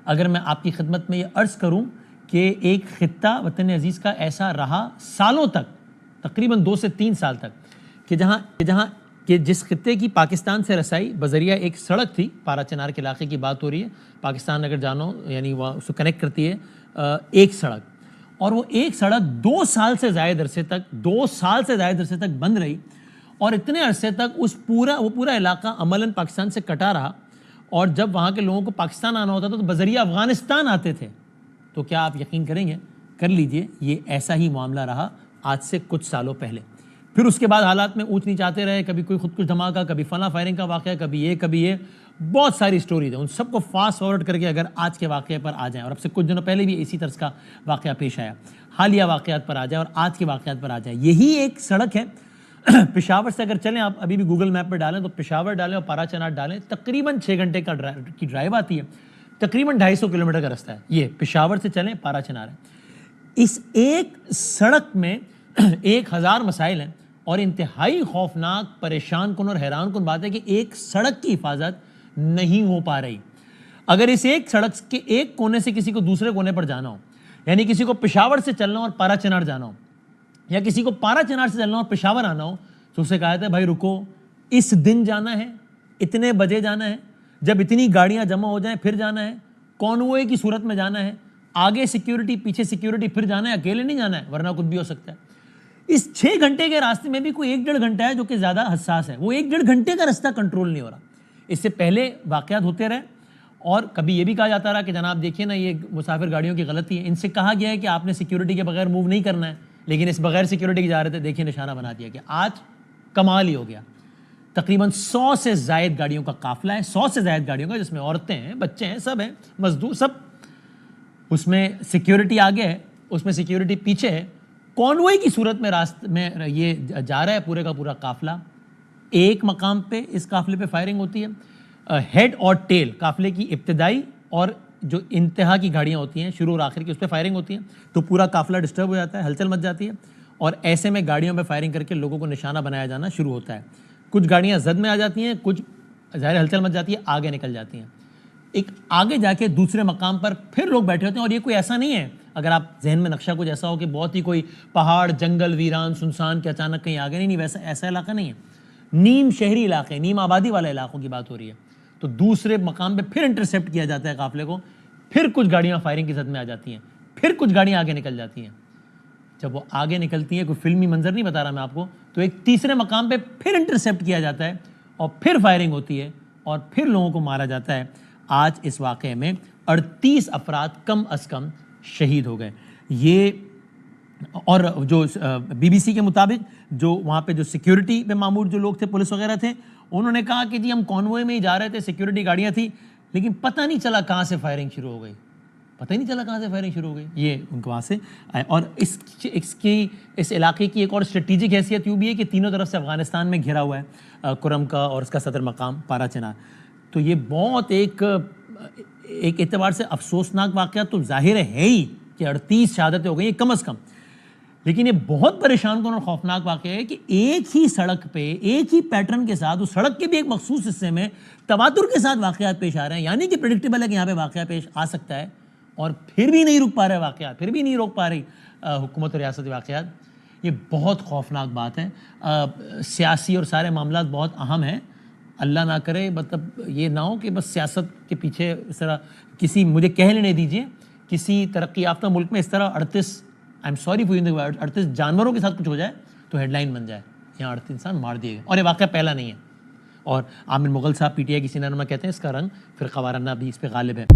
اگر میں آپ کی خدمت میں یہ عرض کروں کہ ایک خطہ وطن عزیز کا ایسا رہا سالوں تک، تقریباً 2 سے 3 سال تک، کہ جس خطے کی پاکستان سے رسائی بذریعہ ایک سڑک تھی، پارا چنار کے علاقے کی بات ہو رہی ہے، پاکستان اگر جانو یعنی وہ اس کو کنیکٹ کرتی ہے ایک سڑک، اور وہ ایک سڑک 2 سال سے زائد عرصے تک بند رہی، اور اتنے عرصے تک وہ پورا علاقہ عملاً پاکستان سے کٹا رہا، اور جب وہاں کے لوگوں کو پاکستان آنا ہوتا تھا تو بذریعہ افغانستان آتے تھے۔ تو کیا آپ یقین کریں گے، کر لیجئے، یہ ایسا ہی معاملہ رہا آج سے کچھ سالوں پہلے۔ پھر اس کے بعد حالات میں اونچ نیچ آتے رہے، کبھی کوئی خودکش دھماکہ، کبھی فلاں فائرنگ کا واقعہ، کبھی یہ بہت ساری سٹوریز ہیں۔ ان سب کو فاسٹ فارورڈ کر کے اگر آج کے واقعے پر آ جائیں، اور اب سے کچھ دنوں پہلے بھی اسی طرز کا واقعہ پیش آیا، حالیہ واقعات پر آ جائیں اور آج کے واقعات پر آ جائیں، یہی ایک سڑک ہے۔ پشاور سے اگر چلیں، آپ ابھی بھی گوگل میپ پہ ڈالیں تو پشاور ڈالیں اور پارا چنار ڈالیں، تقریباً 6 گھنٹے کی ڈرائیو آتی ہے، تقریباً 250 کلومیٹر کا رستہ ہے۔ یہ پشاور سے چلیں، پارا چنار ہے۔ اس ایک سڑک میں 1000 مسائل ہیں، اور انتہائی خوفناک، پریشان کن اور حیران کن بات ہے کہ ایک سڑک کی حفاظت نہیں ہو پا رہی۔ اگر اس ایک سڑک کے ایک کونے سے کسی کو دوسرے کونے پر جانا ہو، یعنی کسی کو پشاور سے چلنا ہو اور پارا چنار جانا ہو، یا کسی کو پارا چنار سے چلنا ہو اور پشاور آنا ہو، تو اسے کہا جاتا ہے بھائی رکو، اس دن جانا ہے، اتنے بجے جانا ہے، جب اتنی گاڑیاں جمع ہو جائیں پھر جانا ہے، کانوے کی صورت میں جانا ہے، آگے سیکیورٹی پیچھے سیکیورٹی، پھر جانا ہے، اکیلے نہیں جانا ہے ورنہ کچھ بھی ہو سکتا ہے۔ اس 6 گھنٹے کے راستے میں بھی کوئی 1-1.5 گھنٹہ ہے جو کہ زیادہ حساس ہے، وہ 1-1.5 گھنٹے کا رستہ کنٹرول نہیں ہو رہا۔ اس سے پہلے واقعات ہوتے رہے، اور کبھی یہ بھی کہا جاتا رہا کہ جناب دیکھیے نا، یہ مسافر گاڑیوں کی غلطی ہے، ان سے کہا گیا ہے کہ آپ نے سیکیورٹی کے بغیر موو نہیں کرنا ہے، لیکن اس بغیر سیکیورٹی کے جا رہے تھے، دیکھیے نشانہ بنا دیا کہ آج کمال ہی ہو گیا۔ تقریباً 100 سے زائد گاڑیوں کا قافلہ ہے، 100 سے زائد گاڑیوں کا، جس میں عورتیں ہیں، بچے ہیں، سب ہیں، مزدور سب، اس میں سیکیورٹی آگے ہے، اس میں سیکیورٹی پیچھے ہے، کانوے کی صورت میں راستے میں یہ جا رہا ہے پورے کا پورا قافلہ۔ ایک مقام پہ اس قافلے پہ فائرنگ ہوتی ہے، ہیڈ اور ٹیل، قافلے کی ابتدائی اور جو انتہا کی گاڑیاں ہوتی ہیں، شروع اور آخر کی، اس پہ فائرنگ ہوتی ہے، تو پورا قافلہ ڈسٹرب ہو جاتا ہے، ہلچل مچ جاتی ہے، اور ایسے میں گاڑیوں پہ فائرنگ کر کے لوگوں کو نشانہ بنایا جانا شروع ہوتا ہے۔ کچھ گاڑیاں زد میں آ جاتی ہیں، کچھ ظاہر ہلچل مچ جاتی ہے، آگے نکل جاتی ہیں۔ ایک آگے جا کے دوسرے مقام پر پھر لوگ بیٹھے ہوتے ہیں، اور یہ کوئی ایسا نہیں ہے، اگر آپ ذہن میں نقشہ کچھ ایسا ہو کہ بہت ہی کوئی پہاڑ، جنگل، ویران، سنسان کے اچانک کہیں آگے، نہیں، ویسا ایسا علاقہ نہیں ہے، نیم شہری علاقے، نیم آبادی والے علاقوں کی بات ہو رہی ہے۔ تو دوسرے مقام پہ پھر انٹرسیپٹ کیا جاتا ہے قافلے کو، پھر کچھ گاڑیاں فائرنگ کی زد میں آ جاتی ہیں، پھر کچھ گاڑیاں آگے نکل جاتی ہیں۔ جب وہ آگے نکلتی ہیں، کوئی فلمی منظر نہیں بتا رہا میں آپ کو، تو ایک تیسرے مقام پہ پھر انٹرسیپٹ کیا جاتا ہے، اور پھر فائرنگ ہوتی ہے، اور پھر لوگوں کو مارا جاتا ہے۔ آج اس واقعے میں 38 افراد کم از کم شہید ہو گئے۔ یہ، اور جو بی بی سی کے مطابق جو وہاں پہ جو سیکیورٹی پہ مامور جو لوگ تھے، پولیس وغیرہ تھے، انہوں نے کہا کہ جی ہم کانوے میں ہی جا رہے تھے، سیکیورٹی گاڑیاں تھیں، لیکن پتہ نہیں چلا کہاں سے فائرنگ شروع ہو گئی، یہ ان کو وہاں سے۔ اور اس علاقے کی ایک اور اسٹریٹجک حیثیت یوں بھی ہے کہ تینوں طرف سے افغانستان میں گھرا ہوا ہے، کرم کا اور اس کا صدر مقام پارا چنار۔ تو یہ بہت ایک اعتبار سے افسوسناک واقعہ تو ظاہر ہے ہی کہ 38 شہادتیں ہو گئی ہیں کم از کم، لیکن یہ بہت پریشان کن اور خوفناک واقعہ ہے کہ ایک ہی سڑک پہ، ایک ہی پیٹرن کے ساتھ، اس سڑک کے بھی ایک مخصوص حصے میں تواتر کے ساتھ واقعات پیش آ رہے ہیں، یعنی کہ پریڈکٹیبل ہے کہ یہاں پہ واقعہ پیش آ سکتا ہے، اور پھر بھی نہیں رک پا رہے واقعات، پھر بھی نہیں روک پا رہی حکومت اور ریاستی واقعات۔ یہ بہت خوفناک بات ہے۔ سیاسی اور سارے معاملات بہت اہم ہیں، اللہ نہ کرے مطلب یہ نہ ہو کہ بس سیاست کے پیچھے اس طرح کسی، مجھے کہہ لینے دیجئے، کسی ترقی یافتہ ملک میں اس طرح 38 جانوروں کے ساتھ کچھ ہو جائے تو ہیڈ لائن بن جائے، یہاں 38 انسان مار دیے گئے، اور یہ واقعہ پہلا نہیں ہے۔ اور عامر مغل صاحب PTI کی سینئر رہنما کہتے ہیں اس کا رنگ فرقہ وارانہ بھی اس پہ غالب ہے۔